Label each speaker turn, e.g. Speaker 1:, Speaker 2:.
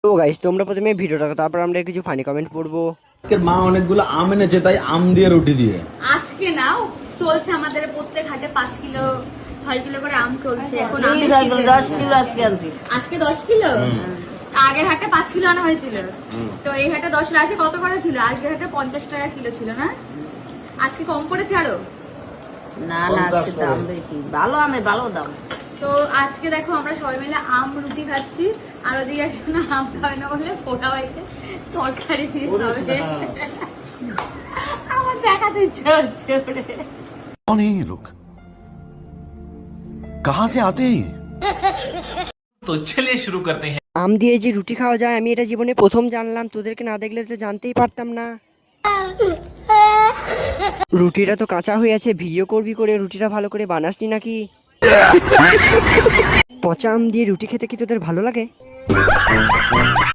Speaker 1: তো গাইস তোমরা প্রথমে ভিডিওটা তারপর আমরা কিছু ফানি কমেন্ট পড়বো।
Speaker 2: আজকের মা অনেকগুলো আম এনেছে, তাই আম দিয়ে রুটি দিয়ে।
Speaker 3: আজকে না চলছে আমাদের প্রত্যেক হাটে 5 কিলো 6 কিলো করে আম চলছে। এখন আমি
Speaker 4: 10 কিলো আজকে আনছি।
Speaker 3: আজকে 10 কিলো, আগের হাটে 5 কিলো আনা হয়েছিল, তো এই হাটে 10 কিলো। আজকে কত করে ছিল? আজকের হাটে 50 টাকা কিলো ছিল না? আজকে কম পড়েছে আরো?
Speaker 4: না না, আজকে দাম বেশি। ভালো আমে ভালো দাম।
Speaker 3: তো আজকে দেখো আমরা সবাই মিলে আম রুটি খাচ্ছি, আর ওদিকে একজন আম খাবে না বলে পোড়া হয়েছে তরকারি দিয়ে খাবে। আমার দেখাতে ইচ্ছা হচ্ছে ওরে।
Speaker 5: कौन है ये लोग? कहां से आते हैं?
Speaker 6: तो चलिए शुरू करते हैं।
Speaker 1: আম দিয়ে যে রুটি খাওয়া যায় আমি এটা জীবনে প্রথম জানলাম, তোদেরকে না দেখলে তো জানতেই পারতাম না। রুটিটা তো কাঁচা হয়ে আছে, ভিডিও করবি করে রুটিটা ভালো করে বানাসনি নাকি? পচা আম দিয়ে রুটি খেতে কি তোদের ভালো লাগে?